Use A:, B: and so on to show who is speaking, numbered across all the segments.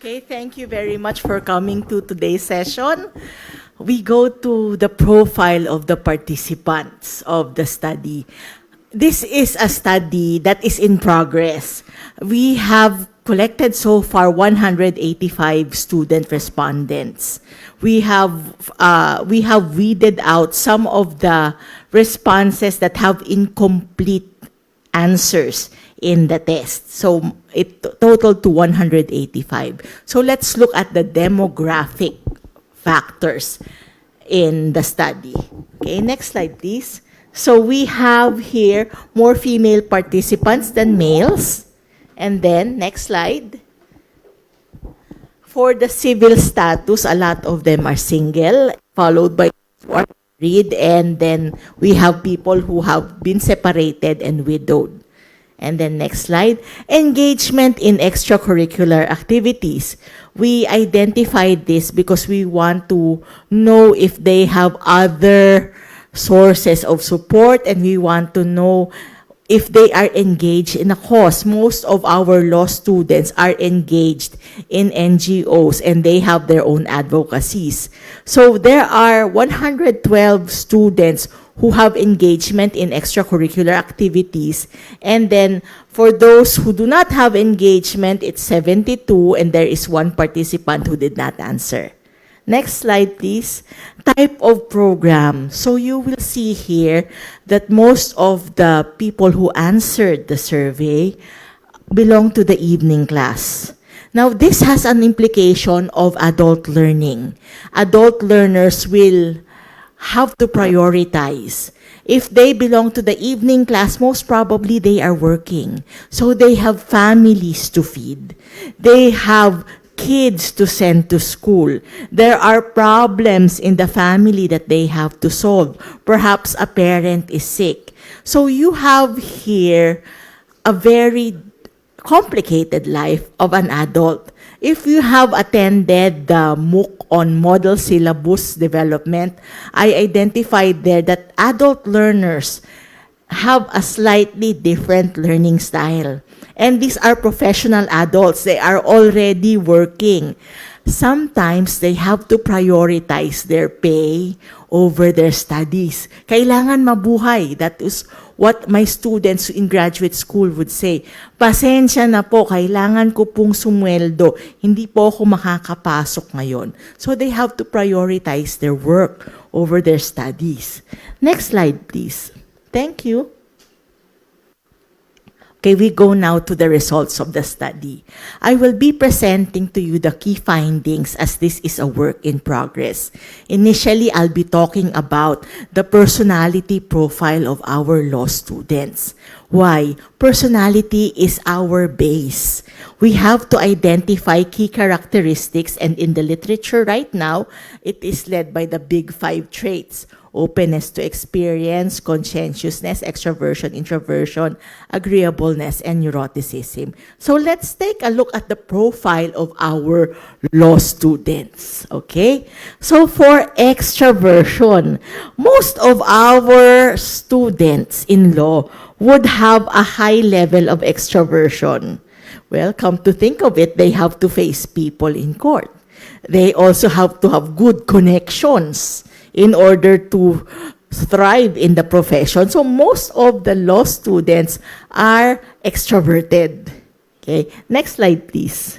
A: Okay, thank you very much for coming to today's session. We go to the profile of the participants of the study. This is a study that is in progress. We have collected so far 185 student respondents. We have weeded out some of the responses that have incomplete answers in the test. So it totaled to 185. So let's look at the demographic factors in the study. Okay, next slide, please. So we have here more female participants than males. And then, next slide. For the civil status, a lot of them are single, followed by who are married, and then we have people who have been separated and widowed. And then next slide, engagement in extracurricular activities. We identified this because we want to know if they have other sources of support, and we want to know if they are engaged in a cause. Most of our law students are engaged in NGOs and they have their own advocacies. So there are 112 students who have engagement in extracurricular activities. And then for those who do not have engagement, it's 72, and there is one participant who did not answer. Next slide, please. Type of program. So you will see here that most of the people who answered the survey belong to the evening class. Now, this has an implication of adult learning. Adult learners will have to prioritize. If they belong to the evening class, most probably they are working. So they have families to feed. They have kids to send to school. There are problems in the family that they have to solve. Perhaps a parent is sick. So you have here a very complicated life of an adult. If you have attended the MOOC on model syllabus development, I identified there that adult learners have a slightly different learning style. And these are professional adults. They are already working. Sometimes they have to prioritize their pay over their studies. Kailangan mabuhay. That is what my students in graduate school would say. Pasensya na po, kailangan ko pong sumweldo. Hindi po ako makakapasok ngayon. So they have to prioritize their work over their studies. Next slide, please. Thank you. Okay, we go now to the results of the study. I will be presenting to you the key findings as this is a work in progress. Initially, I'll be talking about the personality profile of our law students. Why? Personality is our base. We have to identify key characteristics, and in the literature right now, it is led by the big 5 traits: openness to experience, conscientiousness, extroversion, introversion, agreeableness, and neuroticism. So let's take a look at the profile of our law students, okay? So for extroversion, most of our students in law would have a high level of extroversion. Well, come to think of it, they have to face people in court. They also have to have good connections in order to thrive in the profession. So most of the law students are extroverted. Okay, next slide, please.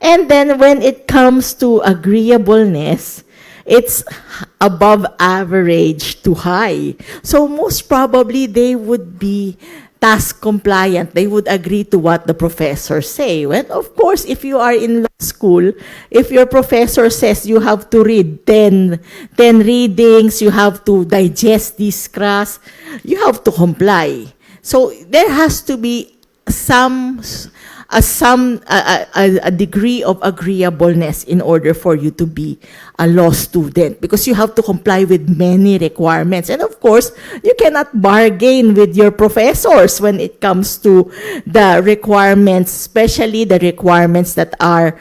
A: And then when it comes to agreeableness, it's above average to high. So most probably they would be task compliant. They would agree to what the professors say. Well, of course, if you are in law school, if your professor says you have to read 10 readings, you have to digest this class, you have to comply. So there has to be a degree of agreeableness in order for you to be a law student, because you have to comply with many requirements. And of course, you cannot bargain with your professors when it comes to the requirements, especially the requirements that are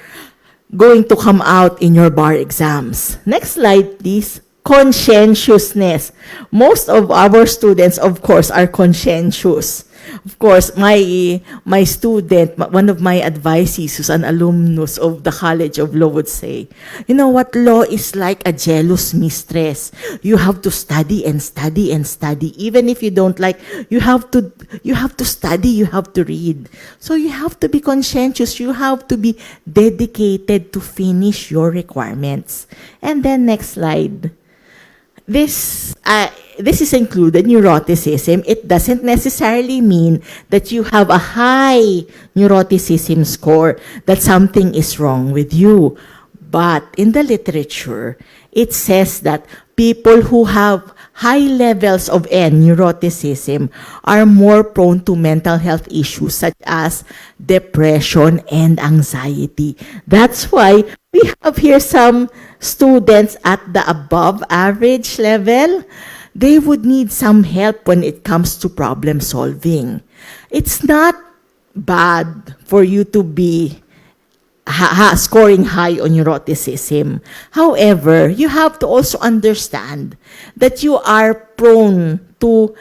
A: going to come out in your bar exams. Next slide, please. Conscientiousness. Most of our students, of course, are conscientious. Of course, my student, one of my advisees, who's an alumnus of the College of Law, would say, you know what, law is like a jealous mistress. You have to study and study and study. Even if you don't like, you have to study, you have to read. So you have to be conscientious. You have to be dedicated to finish your requirements. And then next slide. This is included neuroticism. It doesn't necessarily mean that you have a high neuroticism score, that something is wrong with you. But in the literature, it says that people who have high levels of neuroticism are more prone to mental health issues such as depression and anxiety. That's why we have here some students at the above average level. They would need some help when it comes to problem solving. It's not bad for you to be scoring high on neuroticism. However, you have to also understand that you are prone to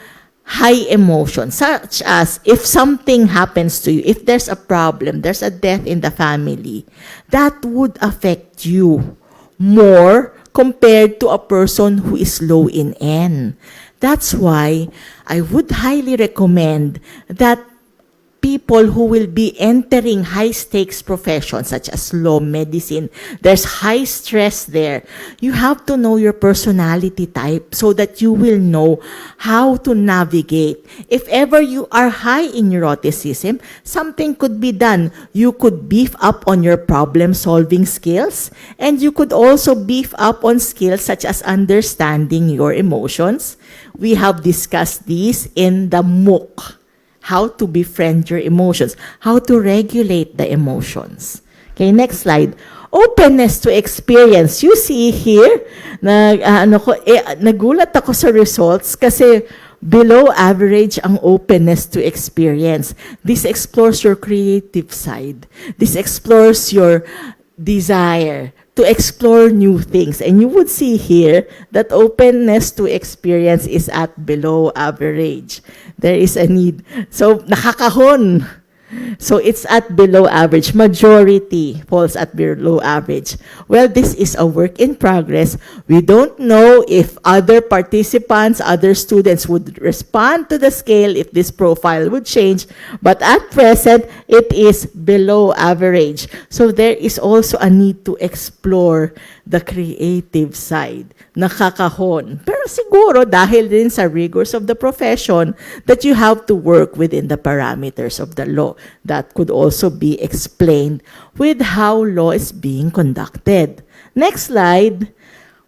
A: high emotions, such as if something happens to you, if there's a problem, there's a death in the family, that would affect you more compared to a person who is low in N. That's why I would highly recommend that people who will be entering high-stakes professions such as law, medicine, there's high stress there. You have to know your personality type so that you will know how to navigate. If ever you are high in neuroticism, something could be done. You could beef up on your problem-solving skills, and you could also beef up on skills such as understanding your emotions. We have discussed these in the MOOC. How to befriend your emotions, how to regulate the emotions. Okay, next slide. Openness to experience. You see here, nagulat ako sa results kasi below average ang openness to experience. This explores your creative side. This explores your desire to explore new things. And you would see here that openness to experience is at below average. There is a need. So, nakakahon. So, it's at below average. Majority falls at below average. Well, this is a work in progress. We don't know if other participants, other students would respond to the scale, if this profile would change. But at present, it is below average. So, there is also a need to explore the creative side. Nakakahon. Pero siguro, dahil din sa rigors of the profession, that you have to work within the parameters of the law. That could also be explained with how law is being conducted. Next slide.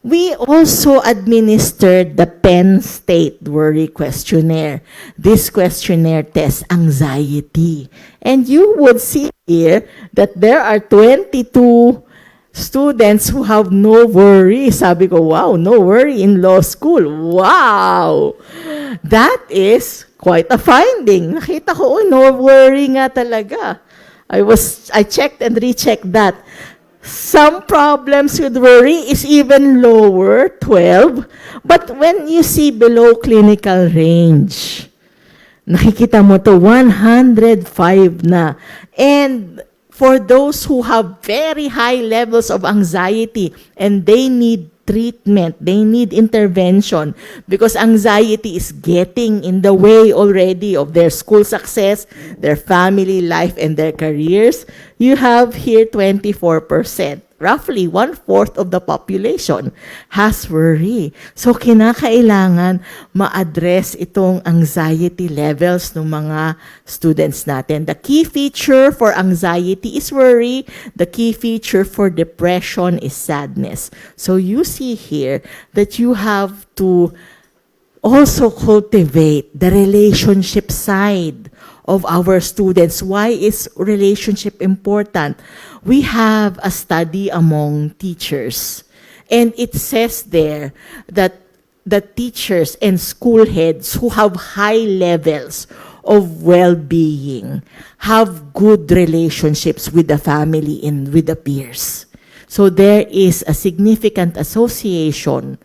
A: We also administered the Penn State Worry Questionnaire. This questionnaire tests anxiety. And you would see here that there are 22 students who have no worry. Sabi ko, wow, no worry in law school. Wow! That is quite a finding. Nakita ko, no worry nga talaga. I checked and rechecked that. Some problems with worry is even lower, 12. But when you see below clinical range, nakikita mo to 105 na. And for those who have very high levels of anxiety and they need treatment, they need intervention because anxiety is getting in the way already of their school success, their family life, and their careers, you have here 24%. Roughly 1/4 of the population has worry. So, kinakailangan ma-address itong anxiety levels ng mga students natin. The key feature for anxiety is worry. The key feature for depression is sadness. So, you see here that you have to also cultivate the relationship side of our students. Why is relationship important? We have a study among teachers, and it says there that the teachers and school heads who have high levels of well-being have good relationships with the family and with the peers. So there is a significant association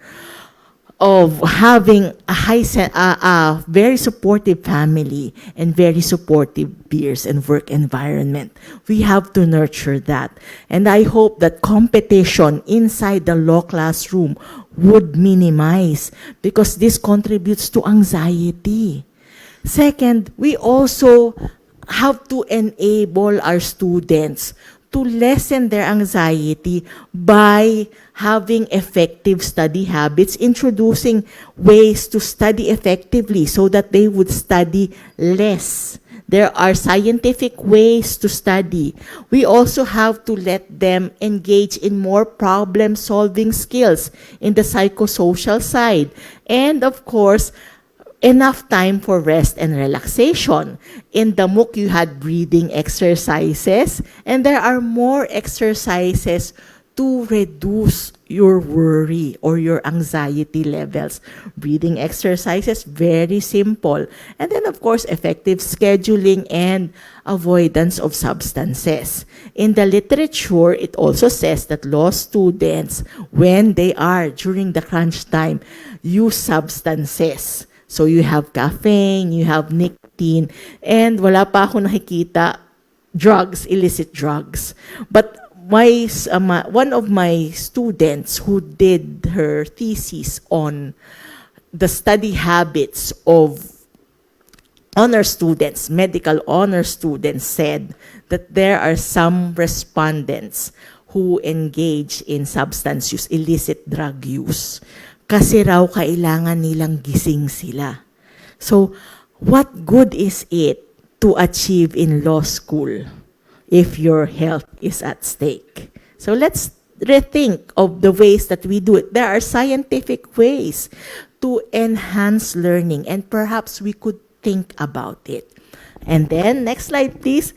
A: of having a very supportive family and very supportive peers and work environment. We have to nurture that. And I hope that competition inside the law classroom would minimize, because this contributes to anxiety. Second, we also have to enable our students to lessen their anxiety by having effective study habits, introducing ways to study effectively so that they would study less. There are scientific ways to study. We also have to let them engage in more problem-solving skills in the psychosocial side. And of course, enough time for rest and relaxation. In the MOOC, you had breathing exercises, and there are more exercises to reduce your worry or your anxiety levels. Breathing exercises, very simple. And then, of course, effective scheduling and avoidance of substances. In the literature, it also says that law students, when they are during the crunch time, use substances. So you have caffeine, you have nicotine, and wala pa ako nakikita drugs, illicit drugs. But one of my students who did her thesis on the study habits of honor students, medical honor students, said that there are some respondents who engage in substance use, illicit drug use. Kasi raw kailangan nilang gising sila. So, what good is it to achieve in law school if your health is at stake? So let's rethink of the ways that we do it. There are scientific ways to enhance learning, and perhaps we could think about it. And then, next slide please,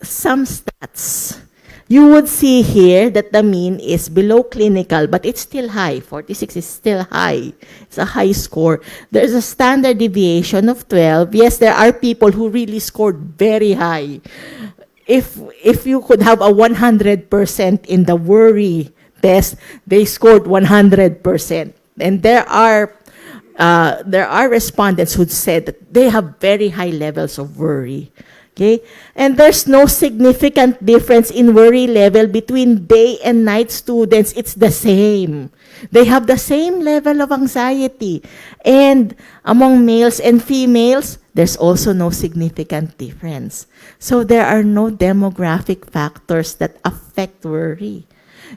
A: some stats. You would see here that the mean is below clinical, but it's still high. 46 is still high. It's a high score. There's a standard deviation of 12. Yes, there are people who really scored very high. If you could have a 100% in the worry test, they scored 100%. And there are respondents who said that they have very high levels of worry. Okay? And there's no significant difference in worry level between day and night students. It's the same. They have the same level of anxiety. And among males and females, there's also no significant difference. So there are no demographic factors that affect worry.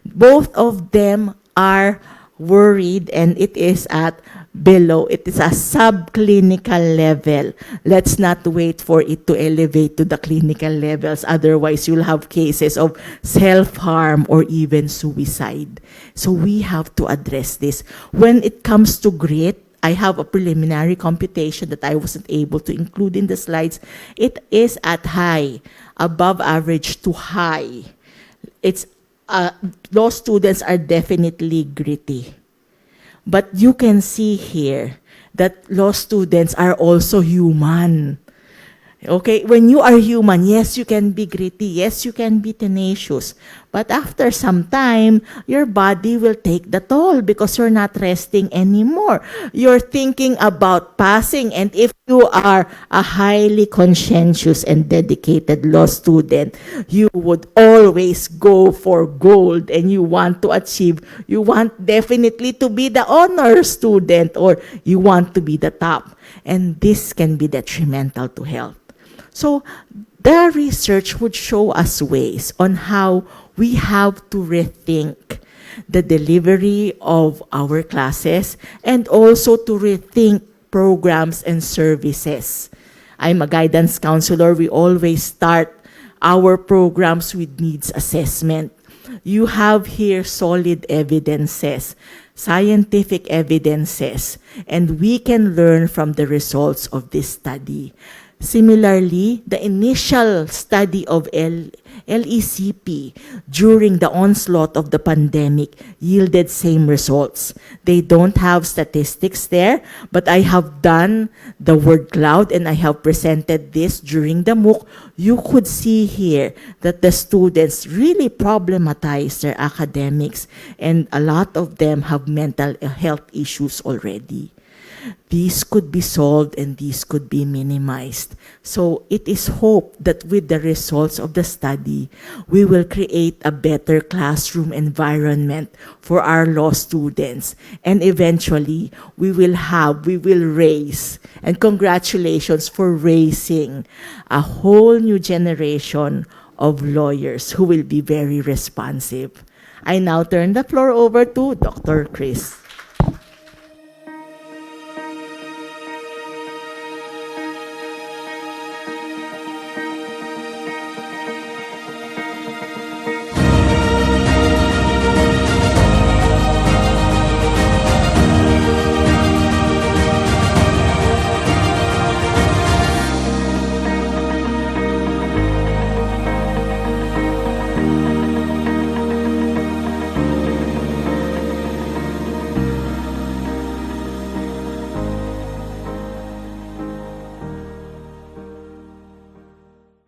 A: Both of them are worried, and it is at below. It is a subclinical level. Let's not wait for it to elevate to the clinical levels. Otherwise, you'll have cases of self-harm or even suicide. So we have to address this. When it comes to grit, I have a preliminary computation that I wasn't able to include in the slides. It is at high, above average to high. It's law students are definitely gritty. But you can see here that law students are also human. Okay, when you are human, yes, you can be gritty, yes, you can be tenacious. But after some time, your body will take the toll because you're not resting anymore. You're thinking about passing, and if you are a highly conscientious and dedicated law student, you would always go for gold, and you want to achieve, you want definitely to be the honor student, or you want to be the top. And this can be detrimental to health. So the research would show us ways on how we have to rethink the delivery of our classes and also to rethink programs and services. I'm a guidance counselor. We always start our programs with needs assessment. You have here solid evidences, scientific evidences, and we can learn from the results of this study. Similarly, the initial study of LECP during the onslaught of the pandemic yielded same results. They don't have statistics there, but I have done the word cloud and I have presented this during the MOOC. You could see here that the students really problematize their academics, and a lot of them have mental health issues already. These could be solved and these could be minimized. So it is hoped that with the results of the study, we will create a better classroom environment for our law students. And eventually, we will raise, and congratulations for raising a whole new generation of lawyers who will be very responsive. I now turn the floor over to Dr. Chris.